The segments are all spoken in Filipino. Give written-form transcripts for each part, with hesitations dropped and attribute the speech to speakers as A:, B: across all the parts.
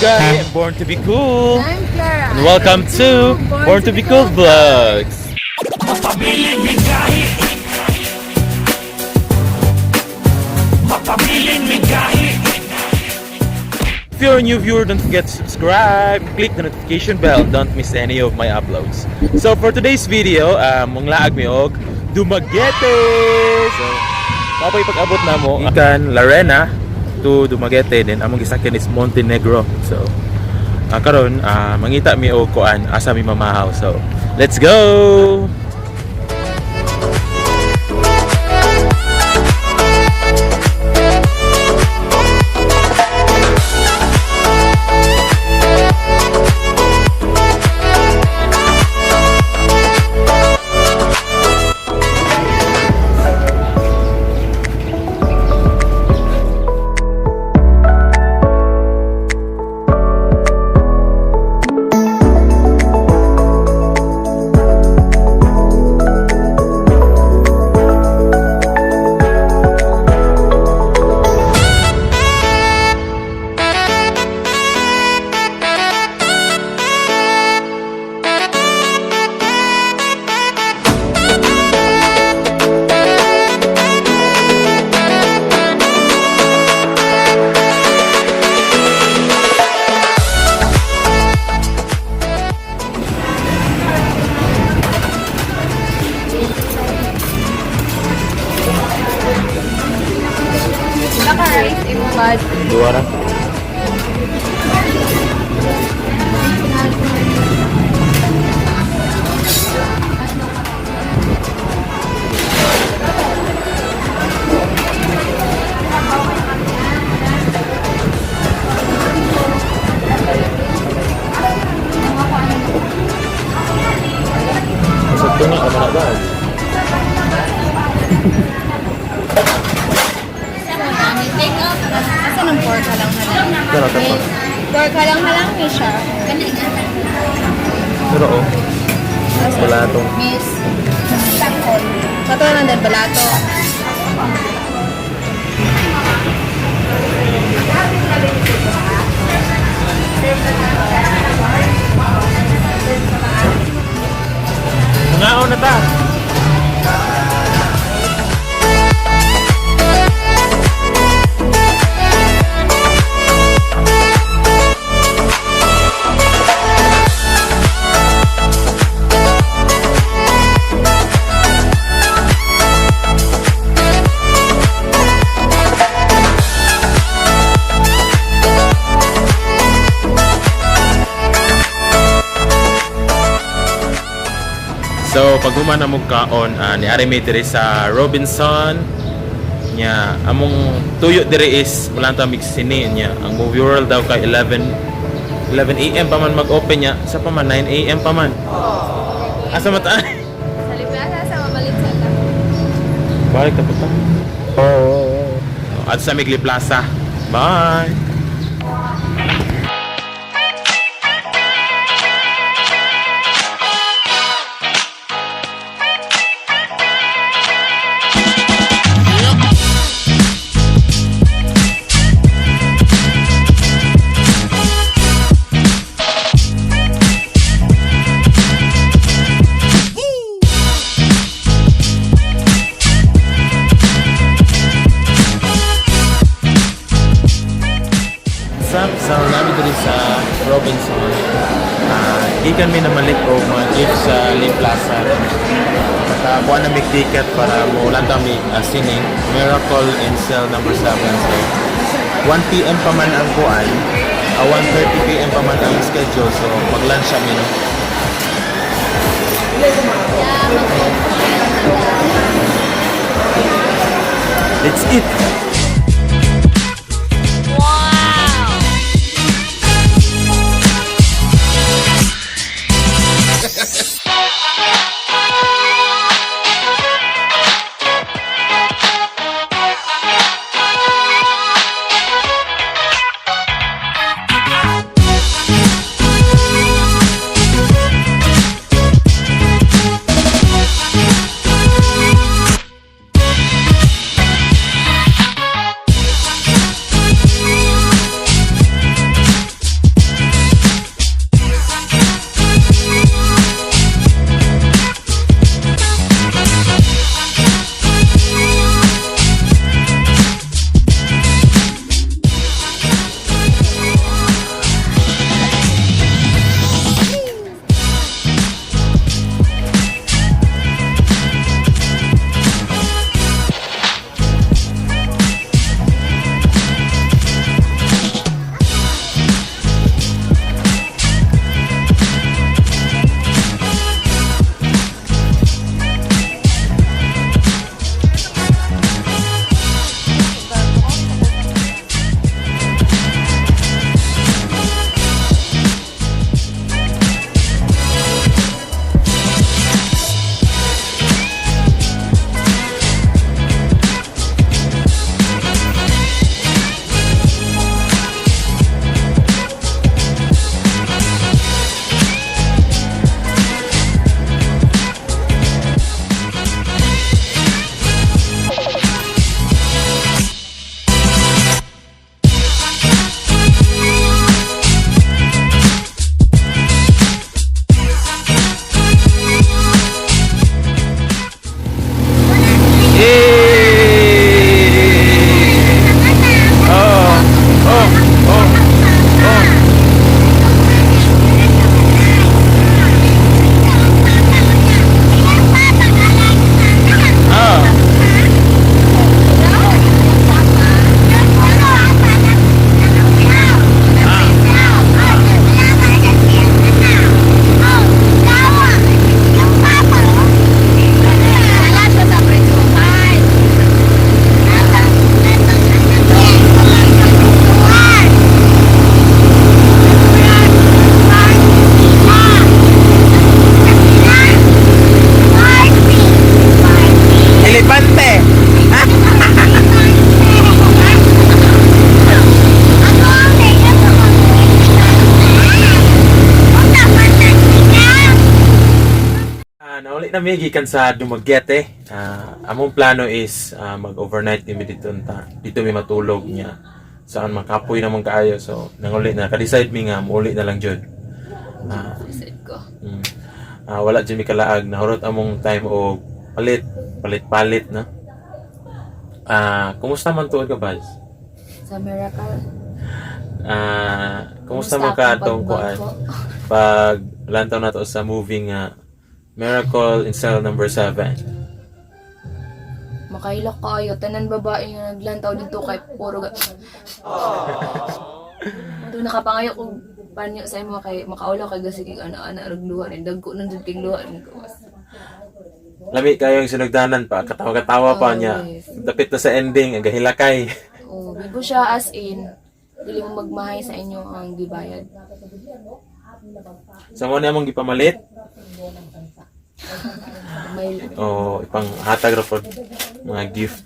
A: Gahi, and Born to be Cool.
B: I'm Clara.
A: And welcome to Born to be Cool Vlogs.
C: Mapabiling may gahi. Mapabiling may gahi.
A: If you're a new viewer, don't forget to subscribe, click the notification bell, don't miss any of my uploads. So for today's video, mong laag mi og Dumaguete. So kapay pag-abot na mo ikan Larena to Dumaguete, then among gisakyan is Montenegro. So karon mangita mi og kuan asa mi mamahaw. So let's go.
B: Naka-rice, imumad.
A: Dua ra. Sakto na ka na ba?
B: Take out. Asa ng pork halang-halang?
A: Pero ta pa.
B: Pork halang-halang ni siya.
A: Pero oh, balato.
B: Miss. Sakol. Kato lang din balato.
A: Ngaon na ta. So pag human na mo kaon ni Arime diri sa Robinson nya among tuyo diri is wala ta mix sini nya ang movie world daw kay 11 AM pa man mag-open nya sa pa man 9 AM pa man. Asa mata?
B: Sa liplaza sa mamalit sa lang.
A: Balik ta puta. At sa Migli Plaza. Bye. Sa namin dito sa Robinson, ikan may namalik o mga gift sa Lim Plaza. Nakakuha na may ticket para mo lang kami sining Miracle in Cell number 7. So, 1 PM pa man ang kuan, 1:30 PM pa man ang schedule. So, mag-lunch kami, no? Let's eat! na may gikan sa Dumaguete. Among plano is mag-overnight kami dito dito may matulog niya. Saan makapoy naman kaayo. So nanguli na ka-decide mi nga muuli na lang jud.
B: Decide ko.
A: Wala jud mi kalaag nahurot among time o palit na. Kumusta man tuod ka, Baz?
B: Sa Miracle.
A: Kumusta man ka atong kuan? Pag lantaw na to sa movie nga Miracle in Cell Number 7.
B: Makailak kayo. Tanan babae nga naglantaw dito kay puro Doon nakapangayo ko panyo sa imo kay makaulaw kay gasigig ana-ana ragluhan and dagko nang jud king luhan ko.
A: Lami kayo yung sinugdanan pa, katawa-katawa pa niya.
B: Yes.
A: Dapit na sa ending, agahilakay.
B: Oh, bigo siya as in dili mo magmahay sa inyo ang gibayad.
A: Sa mo na mong gipamalit?
B: May
A: Ipang hatag ra pod mga gift.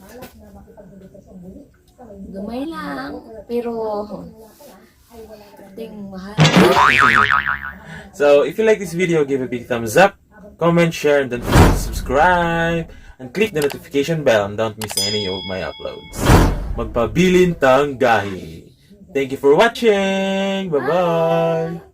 B: gamay lang pero ting mahal.
A: So, if you like this video, give a big thumbs up, comment, share, and don't forget to subscribe, and click the notification bell and don't miss any of my uploads. Magpabilin tang gahi. Thank you for watching. Bye-bye.